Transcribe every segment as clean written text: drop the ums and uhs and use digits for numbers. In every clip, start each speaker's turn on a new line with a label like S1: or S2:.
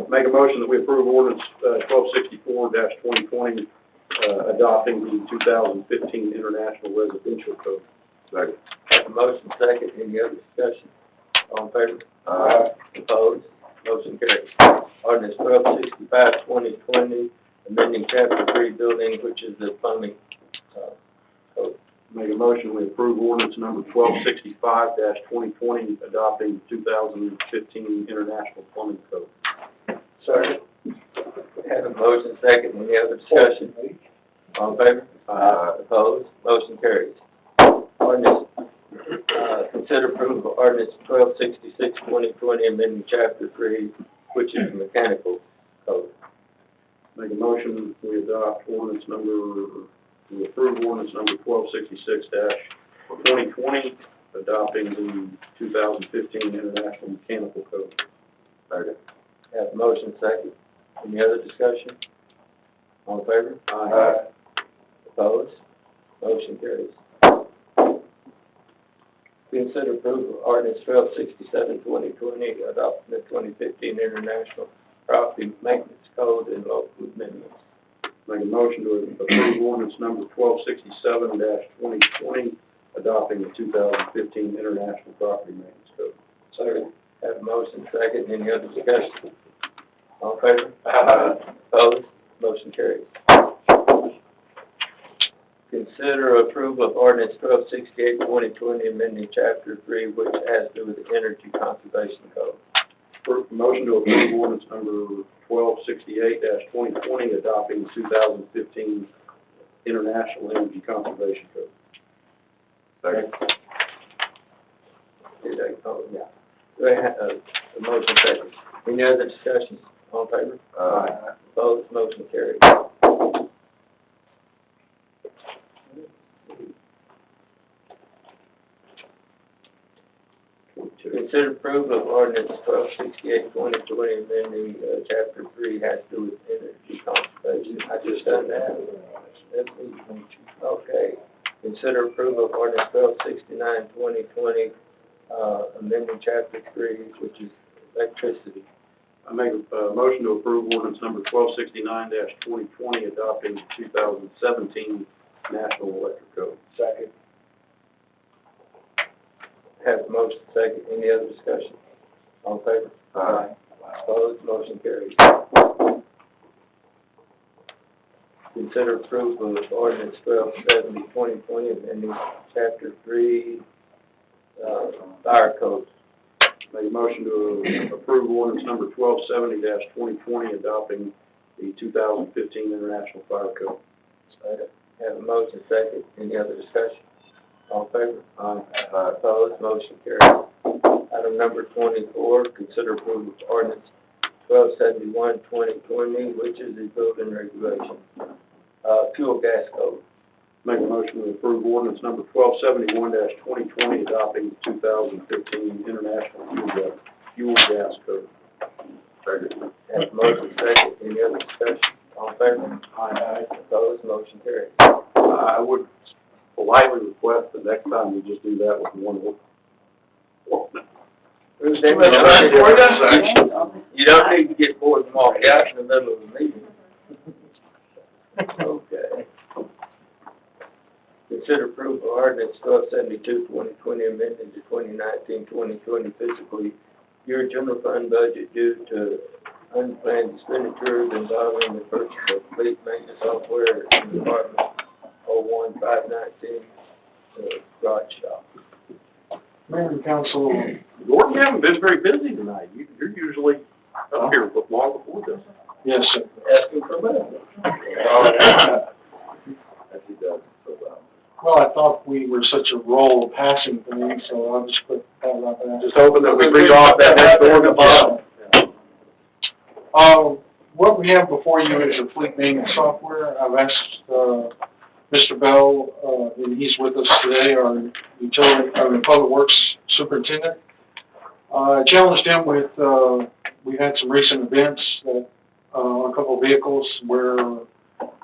S1: Make a motion that we approve ordinance 1264-2020, adopting the 2015 International Residential Code.
S2: Second.
S3: Have a motion second, any other discussion? All in favor?
S2: Aye.
S3: Opposed? Motion carries. Ordinance 1265-2020, amending chapter 3 building, which is the plumbing, code.
S1: Make a motion we approve ordinance number 1265-2020, adopting the 2015 International Plumbing Code.
S3: Second. Have a motion second, any other discussion? All in favor?
S2: Aye.
S3: Opposed? Motion carries. Ordinance, consider approval of ordinance 1266-2020, amending chapter 3, which is the mechanical code.
S1: Make a motion we adopt ordinance number, we approve ordinance number 1266-2020, adopting the 2015 International Mechanical Code.
S2: Second.
S3: Have a motion second. Any other discussion? All in favor?
S2: Aye.
S3: Opposed? Motion carries. Consider approval of ordinance 1267-2020, adopting the 2015 International Property Maintenance Code and local amendments.
S1: Make a motion to approve ordinance number 1267-2020, adopting the 2015 International Property Maintenance Code.
S3: Second. Have a motion second. Any other discussion? All in favor?
S2: Aye.
S3: Opposed? Motion carries. Consider approval of ordinance 1268-2020, amending chapter 3, which has to do with the Energy Conservation Code.
S1: Motion to approve ordinance number 1268-2020, adopting the 2015 International Energy Conservation Code.
S2: Second.
S3: Do I have a motion second? Any other discussion? All in favor?
S2: Aye.
S3: Opposed? Motion carries. Consider approval of ordinance 1268-2020, amending chapter 3, has to do with energy conservation. I just done that. Okay. Consider approval of ordinance 1269-2020, amending chapter 3, which is electricity.
S1: I make a motion to approve ordinance number 1269-2020, adopting the 2017 National Electric Code.
S3: Second. Have a motion second. Any other discussion? All in favor?
S2: Aye.
S3: Opposed? Motion carries. Consider approval of ordinance 1270-2020, amending chapter 3, fire codes.
S1: Make a motion to approve ordinance number 1270-2020, adopting the 2015 International Fire Code.
S3: Second. Have a motion second. Any other discussion? All in favor?
S1: Aye.
S3: Opposed? Motion carries. Item number 24, consider approval of ordinance 1271-2020, which is the building regulation, fuel gas code.
S1: Make a motion to approve ordinance number 1271-2020, adopting the 2015 International Fuel Gas Code.
S2: Second.
S3: Have a motion second. Any other discussion? All in favor?
S1: Aye.
S3: Opposed? Motion carries.
S1: I would politely request the next time we just do that with one word.
S3: You don't need to get bored and walk out in the middle of the meeting. Okay. Consider approval of ordinance 1272-2020, amended to 2019-2020 fiscal year general fund budget due to unplanned expenditures involving the purchase of fleet maintenance software in Department 01519, garage shop.
S4: Mayor and council,
S1: Gordon, you haven't been very busy tonight. You're usually up here long before this.
S4: yes, sir.
S3: Asking for money.
S2: As he does so well.
S4: Well, I thought we were such a roll of passing things, so I'll just put that like that.
S1: Just hoping that we read off that next ordinance.
S4: What we have before you is a fleet maintenance software. I've asked, Mr. Bell, and he's with us today, our Public Works Superintendent. I challenged him with, we had some recent events that, on a couple of vehicles where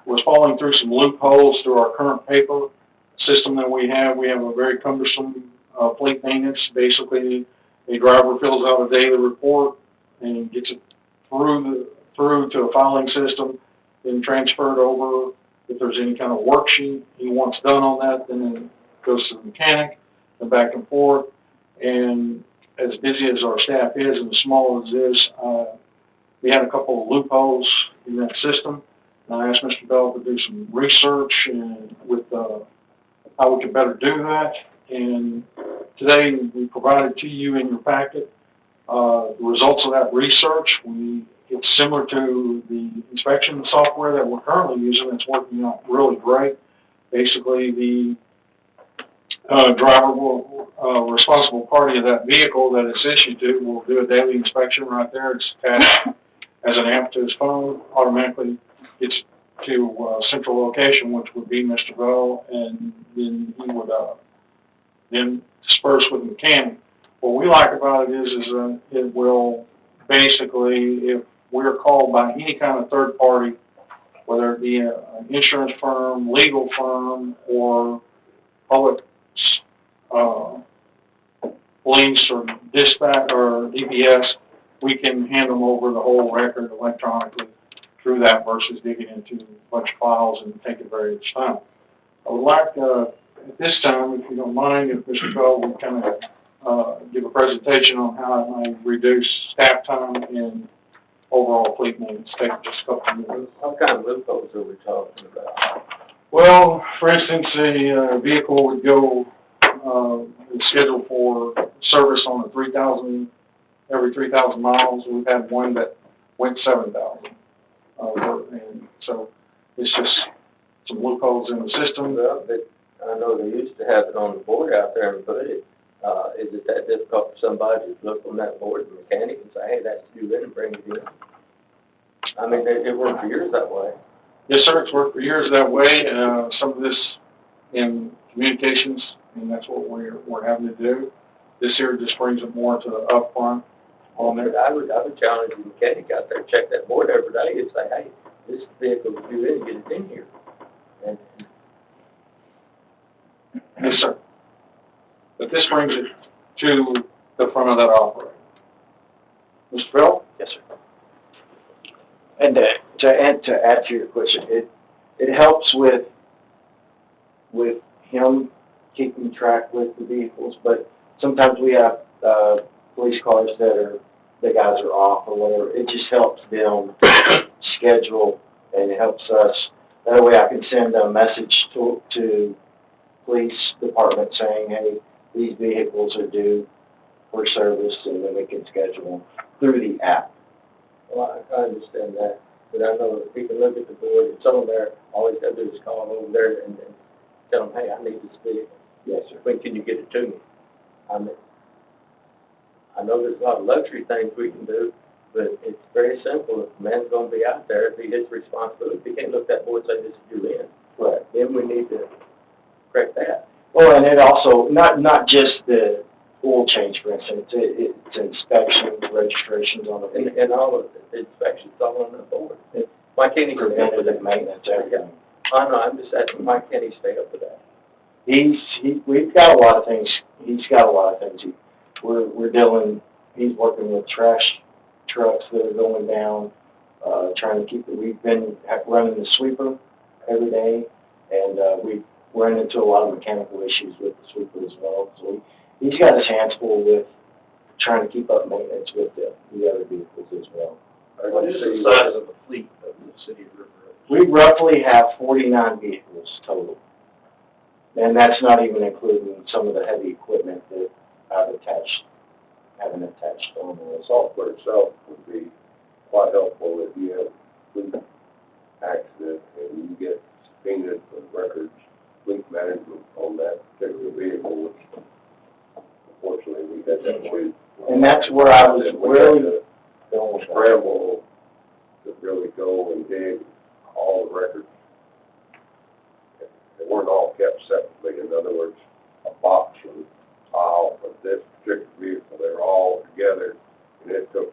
S4: was falling through some loopholes through our current paper system that we have. We have a very cumbersome, fleet maintenance. Basically, a driver fills out a daily report and gets it through to a filing system, then transferred over. If there's any kind of worksheet he wants done on that, then it goes to the mechanic and back and forth. And as busy as our staff is and as small as it is, we had a couple of loopholes in that system. And I asked Mr. Bell to do some research and with how we could better do that. And today we provided to you in your packet the results of that research. It's similar to the inspection software that we're currently using. It's working out really great. Basically, the driver will, responsible party of that vehicle that it's issued to will do a daily inspection right there. It's attached as an app to his phone, automatically gets to central location, which would be Mr. Bell, and then he would then disperse with the mechanic. What we like about it is it will basically, if we're called by any kind of third party, whether it be an insurance firm, legal firm, or public police or dispatch or EPS, we can hand them over the whole record electronically through that versus digging into a bunch of files and taking various time. I would like, at this time, if you don't mind, if Mr. Bell would kind of give a presentation on how it might reduce staff time and overall fleet maintenance. Take just a couple of minutes.
S3: What kind of loopholes are we talking about?
S4: Well, for instance, a vehicle would go, is scheduled for service on every 3,000 miles. We've had one that went 7,000. And so it's just some loopholes in the system.
S3: Well, but I know they used to have it on the board out there and put it. Is it that difficult for somebody to look on that board, the mechanic, and say, hey, that's due in and bring it in? I mean, it worked for years that way.
S4: Yes, sir, it's worked for years that way. Some of this in communications, and that's what we're having to do. This here just brings it more to the upfront on there.
S3: But I would challenge the mechanic out there, check that board every day and say, hey, this vehicle is due in, get it in here. And
S4: Yes, sir. But this brings it to the front of that operator. Mr. Bell?
S5: Yes, sir. And to add to your question, it helps with him keeping track with the vehicles, but sometimes we have police cars the guys are off or whatever. It just helps them schedule, and it helps us. That way I can send a message to police department saying, hey, these vehicles are due for service, and then we can schedule them through the app.
S3: well, I understand that, but I know that we can look at the board, it's on there, all he's got to do is call over there and tell them, hey, I need this vehicle.
S5: Yes, sir.
S3: When can you get it to me? I know there's a lot of luxury things we can do, but it's very simple. If the man's gonna be out there, it'd be his responsibility. If he can't look at that board and say, this is due in,
S5: Right.
S3: then we need to correct that.
S5: Well, and it also, not just the oil change, for instance, it's inspections, registrations on the vehicle,
S3: And all of the inspections, all on the board. Why can't he stay up with
S5: preventative
S3: that?
S5: maintenance, everything.
S3: I know, I'm just asking, why can't he stay up with that?
S5: We've got a lot of things, he's got a lot of things. He's working with trash trucks that are going down, trying to keep it, we've been running the sweeper every day, and we've run into a lot of mechanical issues with the sweeper as well. So he's got his hands full with trying to keep up maintenance with the other vehicles as well.
S1: What is the size of the fleet of the city of River Oaks?
S5: We roughly have 49 vehicles total. And that's not even including some of the heavy equipment that haven't attached on there.
S2: The software itself would be quite helpful if you have a fleet accident and you get subpoenaed for records, fleet management on that particular vehicle, which unfortunately we had that issue.
S5: And that's where I was really going with that.
S2: Scramble to really go and dig all the records. They weren't all kept separately. In other words, a box and file for this particular vehicle, they were all together, and it took